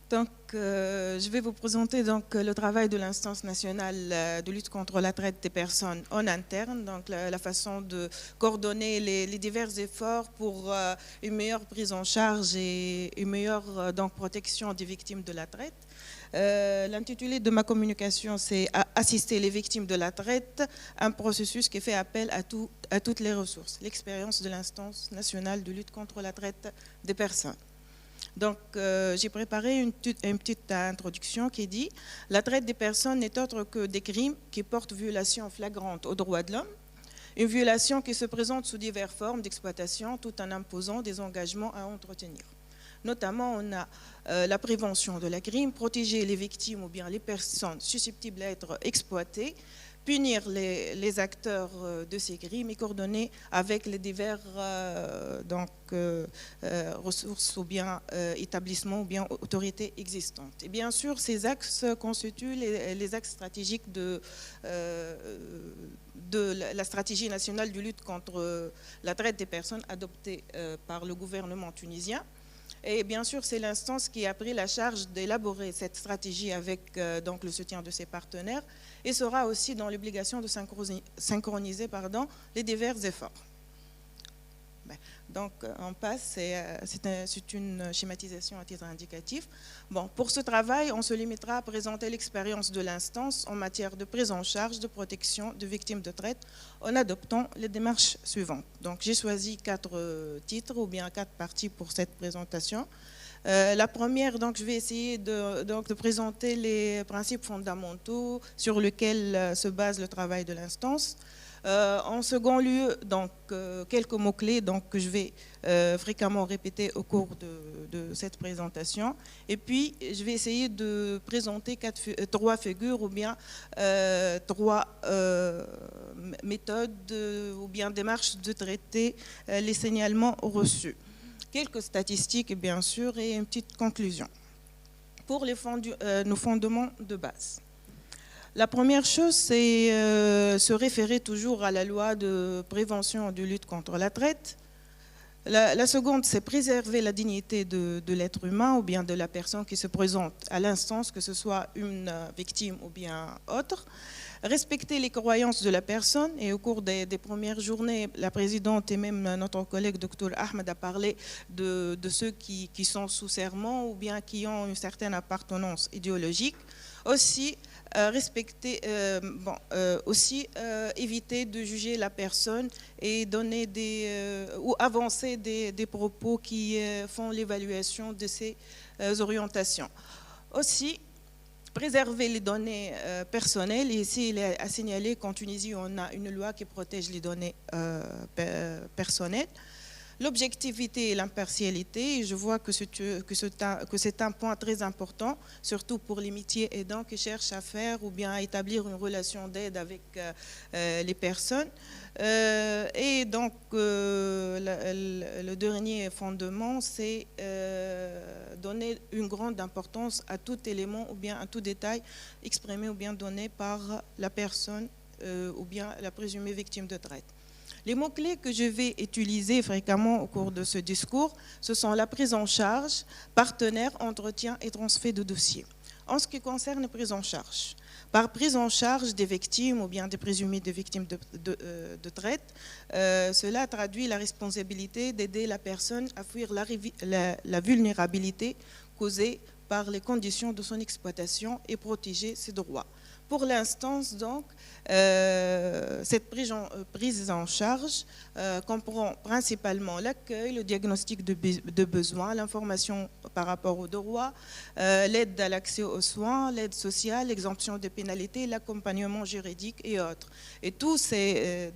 Donc, je vais vous présenter donc, le travail de l'instance nationale de lutte contre la traite des personnes en interne, donc la façon de coordonner les divers efforts pour une meilleure prise en charge et une meilleure donc, protection des victimes de la traite. L'intitulé de ma communication, c'est « Assister les victimes de la traite », un processus qui fait appel à toutes les ressources, l'expérience de l'instance nationale de lutte contre la traite des personnes. Donc, j'ai préparé une petite introduction qui dit « La traite des personnes n'est autre que des crimes qui portent violation flagrante aux droits de l'homme, une violation qui se présente sous diverses formes d'exploitation tout en imposant des engagements à entretenir. Notamment, on a la prévention de la crime, protéger les victimes ou bien les personnes susceptibles d'être exploitées, punir les acteurs de ces crimes et coordonner avec les divers ressources ou bien établissements ou bien autorités existantes. Et bien sûr, ces axes constituent les axes stratégiques de la stratégie nationale de lutte contre la traite des personnes adoptée par le gouvernement tunisien. Et bien sûr, c'est l'instance qui a pris la charge d'élaborer cette stratégie avec donc, le soutien de ses partenaires et sera aussi dans l'obligation de synchroniser les divers efforts. Donc, on passe, c'est une schématisation à titre indicatif. Bon, pour ce travail, on se limitera à présenter l'expérience de l'instance en matière de prise en charge, de protection de victimes de traite en adoptant les démarches suivantes. Donc, j'ai choisi 4 titres ou bien 4 parties pour cette présentation. La première, donc, je vais essayer de présenter les principes fondamentaux sur lesquels se base le travail de l'instance. En second lieu, donc, quelques mots-clés que je vais fréquemment répéter au cours de cette présentation. Et puis, je vais essayer de présenter 3 figures ou bien 3 méthodes ou bien démarches de traiter les signalements reçus. Quelques statistiques, bien sûr, et une petite conclusion. Pour nos fondements de base. La première chose, c'est se référer toujours à la loi de prévention et de lutte contre la traite. La seconde, c'est préserver la dignité de l'être humain ou bien de la personne qui se présente à l'instance, que ce soit une victime ou bien autre. Respecter les croyances de la personne. Et au cours des premières journées, la présidente et même notre collègue Dr Ahmed a parlé de ceux qui sont sous serment ou bien qui ont une certaine appartenance idéologique. Aussi, éviter de juger la personne et donner ou avancer des propos qui font l'évaluation de ces orientations. Aussi, préserver les données personnelles, et ici il est à signaler qu'en Tunisie on a une loi qui protège les données personnelles. L'objectivité et l'impartialité, je vois que c'est un point très important, surtout pour les métiers aidants qui cherchent à faire ou bien à établir une relation d'aide avec les personnes. Et donc, le dernier fondement, c'est donner une grande importance à tout élément ou bien à tout détail exprimé ou bien donné par la personne ou bien la présumée victime de traite. Les mots-clés que je vais utiliser fréquemment au cours de ce discours, ce sont la prise en charge, partenaire, entretien et transfert de dossier. En ce qui concerne la prise en charge, par prise en charge des victimes ou bien des présumées des victimes de traite, cela traduit la responsabilité d'aider la personne à fuir la vulnérabilité causée par les conditions de son exploitation et protéger ses droits. Pour l'instance, donc, cette prise en charge comprend principalement l'accueil, le diagnostic de besoins, l'information par rapport aux droits, l'aide à l'accès aux soins, l'aide sociale, l'exemption des pénalités, l'accompagnement juridique et autres. Et tous ces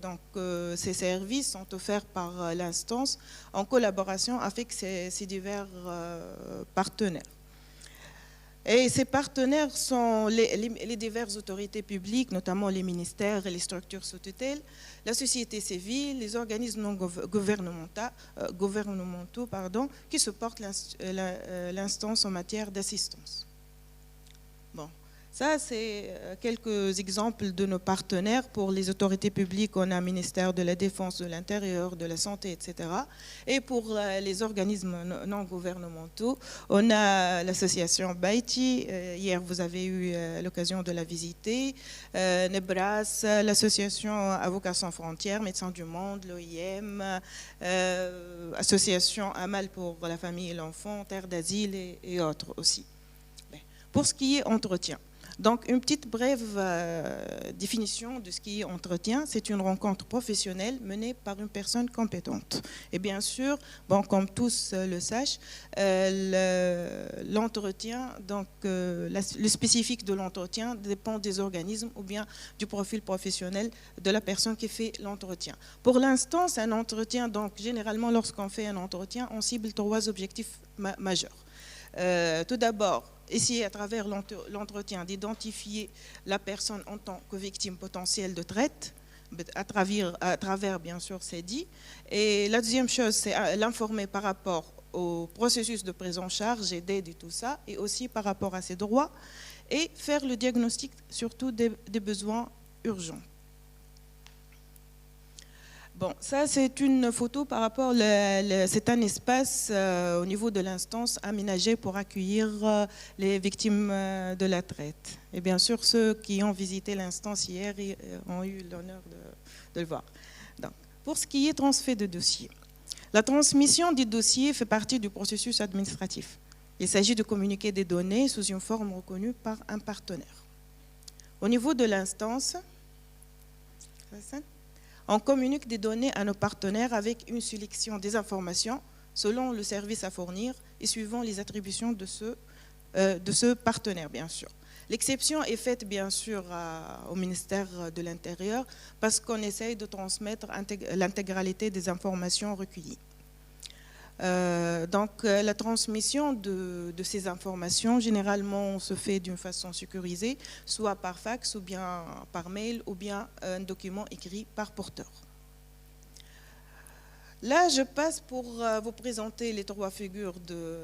services sont offerts par l'instance en collaboration avec ses divers partenaires. Et ces partenaires sont les diverses autorités publiques, notamment les ministères et les structures sous tutelle, la société civile, les organismes non gouvernementaux qui supportent l'instance en matière d'assistance. Bon. Ça, c'est quelques exemples de nos partenaires. Pour les autorités publiques, on a un ministère de la Défense, de l'Intérieur, de la Santé, etc. Et pour les organismes non gouvernementaux, on a l'association Baïti. Hier, vous avez eu l'occasion de la visiter. Nebras, l'association Avocats sans frontières, Médecins du Monde, l'OIM, association Amal pour la famille et l'enfant, Terre d'asile et autres aussi. Pour ce qui est entretien. Donc, une petite brève définition de ce qui est entretien. C'est une rencontre professionnelle menée par une personne compétente. Et bien sûr, bon, comme tous le sachent, l'entretien, donc le spécifique de l'entretien dépend des organismes ou bien du profil professionnel de la personne qui fait l'entretien. Pour l'instant, c'est un entretien. Donc, généralement, lorsqu'on fait un entretien, on cible 3 objectifs majeurs. Tout d'abord, essayer à travers l'entretien d'identifier la personne en tant que victime potentielle de traite, à travers bien sûr ses dits. Et la deuxième chose, c'est l'informer par rapport au processus de prise en charge et d'aide et tout ça, et aussi par rapport à ses droits, et faire le diagnostic surtout des besoins urgents. Bon, ça c'est une photo par rapport, c'est un espace au niveau de l'instance aménagé pour accueillir les victimes de la traite. Et bien sûr, ceux qui ont visité l'instance hier ont eu l'honneur de le voir. Donc, pour ce qui est transfert de dossiers, la transmission des dossiers fait partie du processus administratif. Il s'agit de communiquer des données sous une forme reconnue par un partenaire. Au niveau de l'instance, on communique des données à nos partenaires avec une sélection des informations selon le service à fournir et suivant les attributions de ce partenaire, bien sûr. L'exception est faite, bien sûr, au ministère de l'Intérieur parce qu'on essaye de transmettre l'intégralité des informations recueillies. Donc, la transmission de ces informations, généralement, se fait d'une façon sécurisée, soit par fax, ou bien par mail, ou bien un document écrit par porteur. Là, je passe pour vous présenter les 3 figures de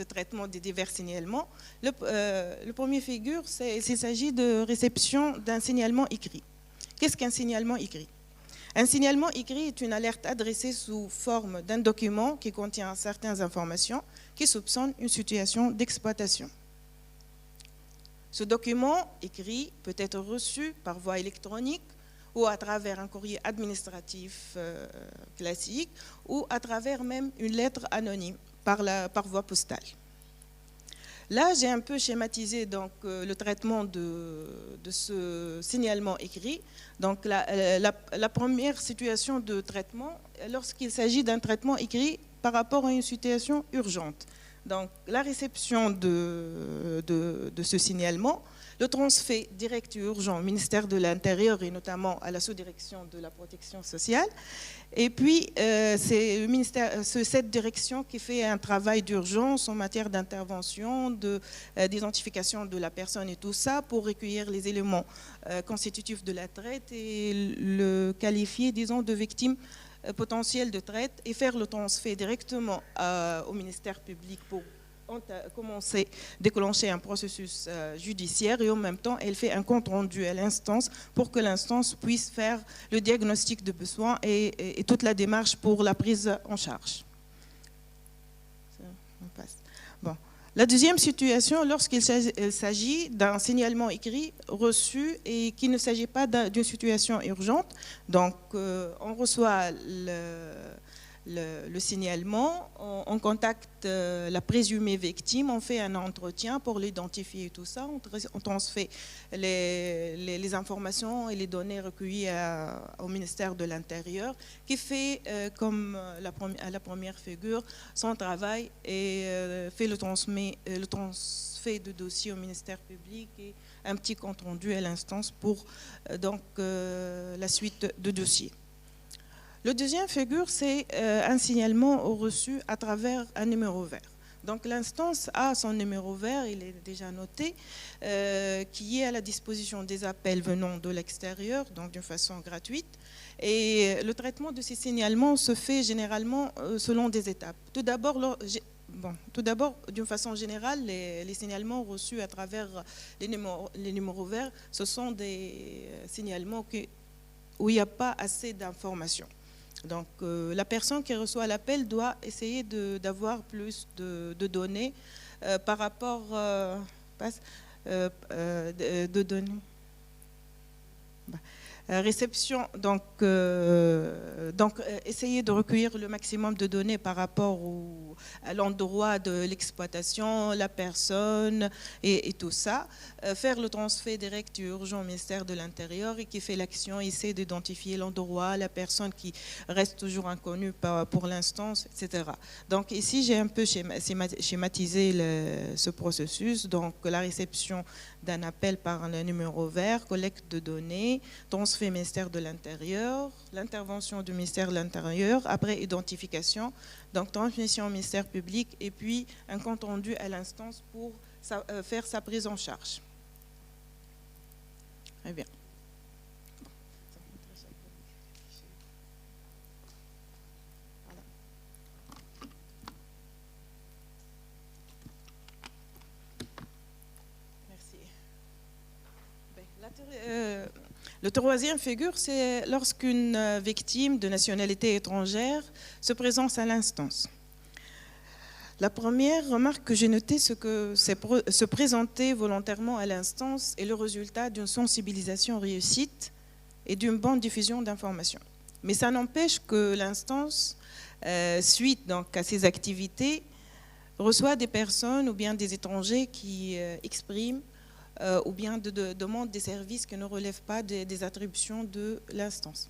traitement des divers signalements. Le premier figure, il s'agit de réception d'un signalement écrit. Qu'est-ce qu'un signalement écrit ? Un signalement écrit est une alerte adressée sous forme d'un document qui contient certaines informations qui soupçonnent une situation d'exploitation. Ce document écrit peut être reçu par voie électronique ou à travers un courrier administratif classique ou à travers même une lettre anonyme par voie postale. Là, j'ai un peu schématisé donc, le traitement de ce signalement écrit. Donc, la première situation de traitement, lorsqu'il s'agit d'un traitement écrit par rapport à une situation urgente. Donc, la réception de ce signalement, le transfert direct et urgent au ministère de l'Intérieur et notamment à la sous-direction de la protection sociale. Et puis, c'est le ministère, cette direction qui fait un travail d'urgence en matière d'intervention, d'identification de la personne et tout ça pour recueillir les éléments constitutifs de la traite et le qualifier, disons, de victime potentielle de traite et faire le transfert directement au ministère public pour commencer, déclencher un processus judiciaire et en même temps, elle fait un compte rendu à l'instance pour que l'instance puisse faire le diagnostic de besoin et toute la démarche pour la prise en charge. On passe. Bon. La deuxième situation, lorsqu'il s'agit d'un signalement écrit reçu et qu'il ne s'agit pas d'une situation urgente, donc on reçoit le signalement, on contacte la présumée victime, on fait un entretien pour l'identifier et tout ça, on transfère les informations et les données recueillies au ministère de l'Intérieur qui fait, comme à la première figure, son travail et fait le transfert de dossier au ministère public et un petit compte rendu à l'instance pour donc, la suite de dossier. Le deuxième figure, c'est un signalement au reçu à travers un numéro vert. Donc l'instance a son numéro vert, il est déjà noté, qui est à la disposition des appels venant de l'extérieur, donc d'une façon gratuite. Et le traitement de ces signalements se fait généralement selon des étapes. Tout d'abord, Bon, tout d'abord, d'une façon générale, les signalements reçus à travers les numéros verts, ce sont des signalements où il n'y a pas assez d'informations. Donc, la personne qui reçoit l'appel doit essayer d'avoir plus de données par rapport de données. Réception, donc essayer de recueillir le maximum de données par rapport à l'endroit de l'exploitation, la personne et tout ça. Faire le transfert direct urgent au ministère de l'Intérieur et qui fait l'action, essayer d'identifier l'endroit, la personne qui reste toujours inconnue pour l'instance, etc. Donc ici, j'ai un peu schématisé ce processus. Donc la réception d'un appel par le numéro vert, collecte de données, transfert ministère de l'Intérieur, l'intervention du ministère de l'Intérieur, après identification, donc transmission au ministère public et puis un compte rendu à l'instance pour faire sa prise en charge. Très bien. Le troisième figure, c'est lorsqu'une victime de nationalité étrangère se présente à l'instance. La première remarque que j'ai notée, c'est que se présenter volontairement à l'instance est le résultat d'une sensibilisation réussite et d'une bonne diffusion d'informations. Mais ça n'empêche que l'instance, suite donc à ses activités, reçoit des personnes ou bien des étrangers qui expriment ou bien demandent des services qui ne relèvent pas des attributions de l'instance.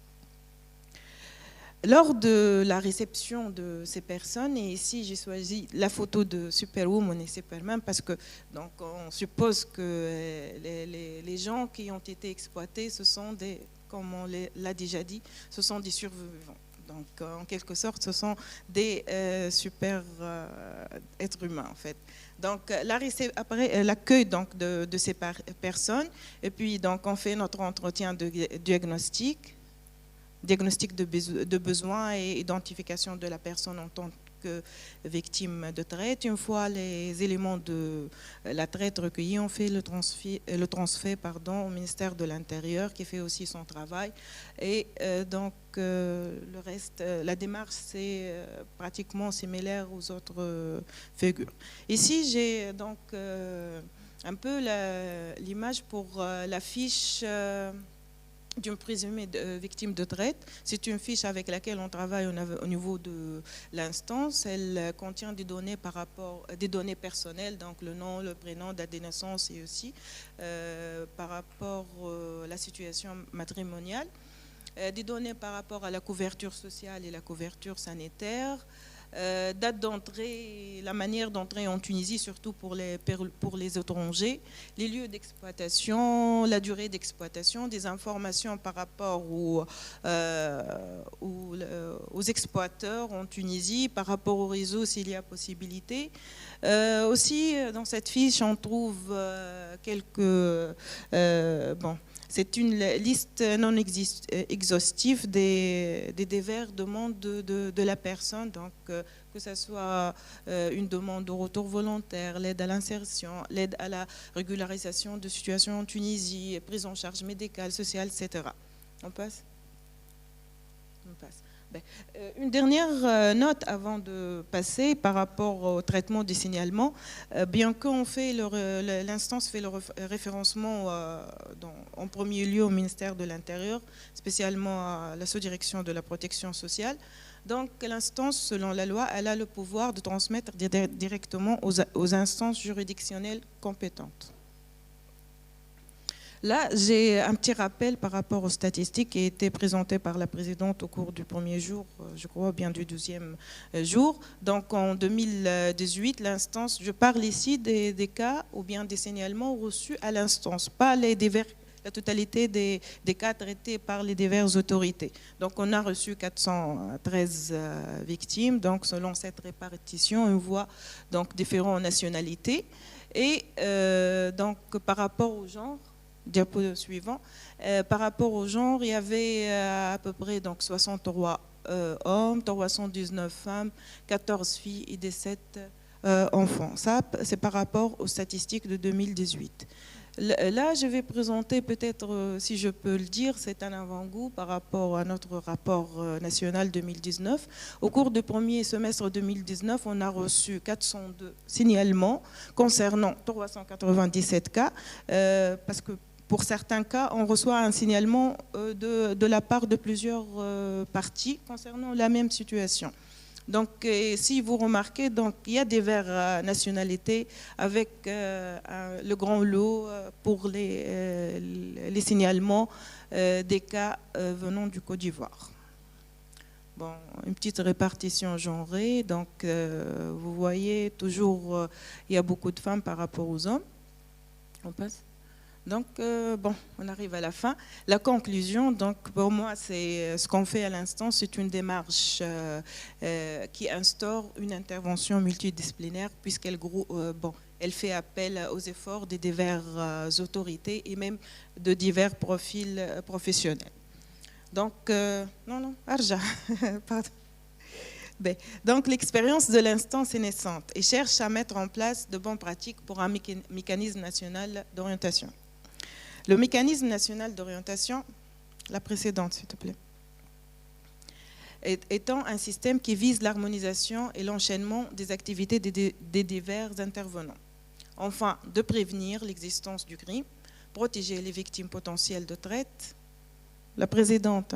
Lors de la réception de ces personnes, et ici j'ai choisi la photo de Superwoman et Superman parce que donc, on suppose que les gens qui ont été exploités, ce sont des, comme on l'a déjà dit, ce sont des survivants. Donc en quelque sorte, ce sont des super êtres humains en fait. Donc après l'accueil donc de ces personnes, et puis donc on fait notre entretien de diagnostic de besoins et identification de la personne en tant que victime de traite. Une fois les éléments de la traite recueillis, on fait le transfert au ministère de l'Intérieur qui fait aussi son travail. Et donc le reste, la démarche c'est pratiquement similaire aux autres figures. Ici j'ai donc un peu l'image pour la fiche d'une présumée victime de traite. C'est une fiche avec laquelle on travaille au niveau de l'instance. Elle contient des données des données personnelles, donc le nom, le prénom, date de naissance et aussi par rapport à la situation matrimoniale. Des données par rapport à la couverture sociale et la couverture sanitaire. Date d'entrée, la manière d'entrer en Tunisie, surtout pour les étrangers, les lieux d'exploitation, la durée d'exploitation, des informations par rapport aux exploiteurs en Tunisie, par rapport au réseau s'il y a possibilité. Aussi, dans cette fiche, on trouve c'est une liste non exhaustive des divers demandes de la personne, donc que ce soit une demande de retour volontaire, l'aide à l'insertion, l'aide à la régularisation de situation en Tunisie, prise en charge médicale, sociale, etc. On passe ? On passe. Une dernière note avant de passer par rapport au traitement des signalements. Bien qu'on fait l'instance fait le référencement en premier lieu au ministère de l'Intérieur, spécialement à la sous-direction de la protection sociale. Donc l'instance, selon la loi, elle a le pouvoir de transmettre directement aux instances juridictionnelles compétentes. Là, j'ai un petit rappel par rapport aux statistiques qui a été présenté par la présidente au cours du premier jour, je crois, bien du 12e jour. Donc, en 2018, l'instance, je parle ici des cas ou bien des signalements reçus à l'instance, pas la totalité des cas traités par les diverses autorités. Donc, on a reçu 413 victimes. Donc, selon cette répartition, on voit donc différentes nationalités. Et donc, par rapport au genre, diapo suivant. Par rapport au genre, il y avait à peu près donc 63 hommes, 319 femmes, 14 filles et 17 enfants. Ça, c'est par rapport aux statistiques de 2018. Là, je vais présenter peut-être, si je peux le dire, c'est un avant-goût par rapport à notre rapport national 2019. Au cours du premier semestre 2019, on a reçu 402 signalements concernant 397 cas, parce que pour certains cas, on reçoit un signalement de la part de plusieurs parties concernant la même situation. Donc, si vous remarquez, donc, il y a divers nationalités avec le grand lot pour les signalements des cas venant du Côte d'Ivoire. Bon, une petite répartition genrée. Donc, vous voyez, toujours, il y a beaucoup de femmes par rapport aux hommes. On passe. Donc, bon, on arrive à la fin. La conclusion, donc, pour moi, c'est ce qu'on fait à l'instant, c'est une démarche qui instaure une intervention multidisciplinaire puisqu'elle elle fait appel aux efforts des diverses autorités et même de divers profils professionnels. Donc, non, Arja, pardon. Donc, l'expérience de l'instance est naissante et cherche à mettre en place de bonnes pratiques pour un mécanisme national d'orientation. Le mécanisme national d'orientation, la précédente s'il te plaît, étant un système qui vise l'harmonisation et l'enchaînement des activités des divers intervenants. Enfin, de prévenir l'existence du crime, protéger les victimes potentielles de traite. La précédente.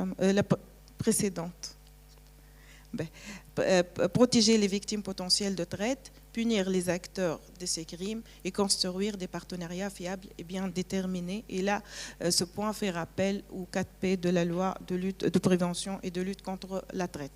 Protéger les victimes potentielles de traite, punir les acteurs de ces crimes et construire des partenariats fiables et bien déterminés. Et là, ce point fait rappel aux 4P de la loi de prévention et de lutte contre la traite.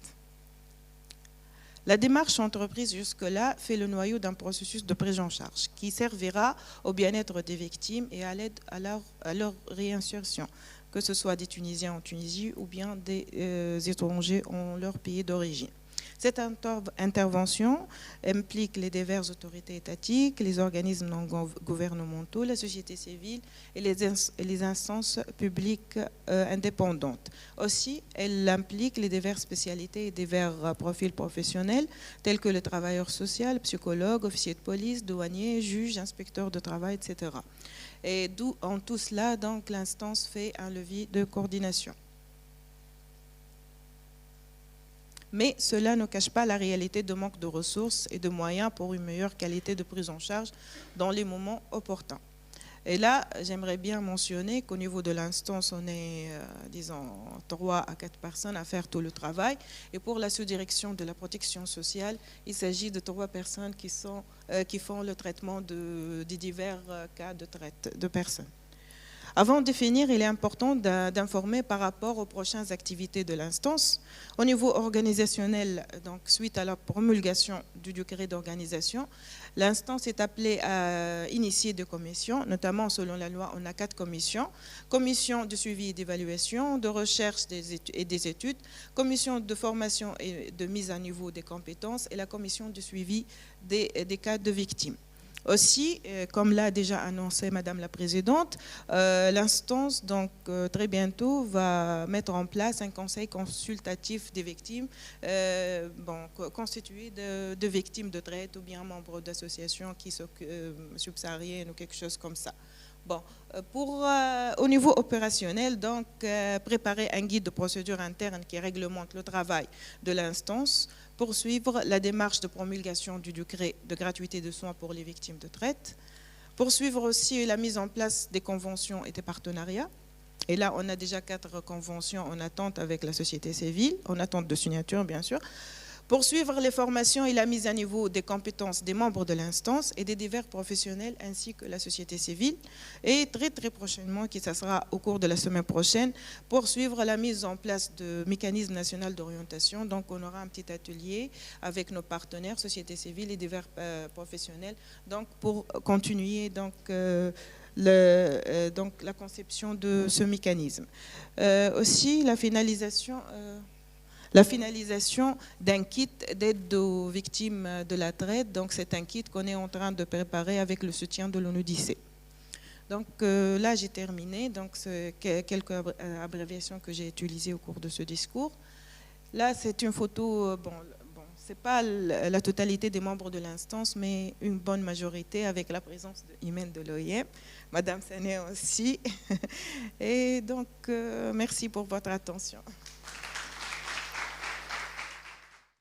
La démarche entreprise jusque-là fait le noyau d'un processus de prise en charge qui servira au bien-être des victimes et à l'aide à leur réinsertion, que ce soit des Tunisiens en Tunisie ou bien des étrangers en leur pays d'origine. Cette intervention implique les diverses autorités étatiques, les organismes non gouvernementaux, la société civile et les instances publiques indépendantes. Aussi, elle implique les diverses spécialités et divers profils professionnels tels que le travailleur social, psychologue, officier de police, douanier, juge, inspecteur de travail, etc. Et en tout cela, donc, l'instance fait un levier de coordination. Mais cela ne cache pas la réalité de manque de ressources et de moyens pour une meilleure qualité de prise en charge dans les moments opportuns. Et là, j'aimerais bien mentionner qu'au niveau de l'instance, on est, disons, 3 à 4 personnes à faire tout le travail. Et pour la sous-direction de la protection sociale, il s'agit de 3 personnes qui font le traitement des divers cas de traite de personnes. Avant de finir, il est important d'informer par rapport aux prochaines activités de l'instance. Au niveau organisationnel, donc suite à la promulgation du décret d'organisation, l'instance est appelée à initier des commissions, notamment selon la loi, on a 4 commissions. Commission de suivi et d'évaluation, de recherche et des études, commission de formation et de mise à niveau des compétences et la commission de suivi des cas de victimes. Aussi, comme l'a déjà annoncé Madame la Présidente, l'instance, donc très bientôt, va mettre en place un conseil consultatif des victimes, constitué de victimes de traite ou bien membres d'associations qui sont subsahariennes ou quelque chose comme ça. Bon, au niveau opérationnel, donc, préparer un guide de procédure interne qui réglemente le travail de l'instance, poursuivre la démarche de promulgation du décret de gratuité de soins pour les victimes de traite, poursuivre aussi la mise en place des conventions et des partenariats. Et là, on a déjà 4 conventions en attente avec la société civile, en attente de signature, bien sûr. Poursuivre les formations et la mise à niveau des compétences des membres de l'instance et des divers professionnels ainsi que la société civile. Et très prochainement, ça sera au cours de la semaine prochaine, poursuivre la mise en place de mécanismes nationaux d'orientation. Donc on aura un petit atelier avec nos partenaires, société civile et divers professionnels, donc pour continuer donc, la conception de ce mécanisme. Aussi la finalisation d'un kit d'aide aux victimes de la traite. Donc c'est un kit qu'on est en train de préparer avec le soutien de l'ONUDC. Donc là j'ai terminé, donc c'est quelques abréviations que j'ai utilisées au cours de ce discours. Là c'est une photo, ce n'est pas la totalité des membres de l'instance, mais une bonne majorité avec la présence de Imen de l'OIM, Madame Sané aussi. Et donc, merci pour votre attention.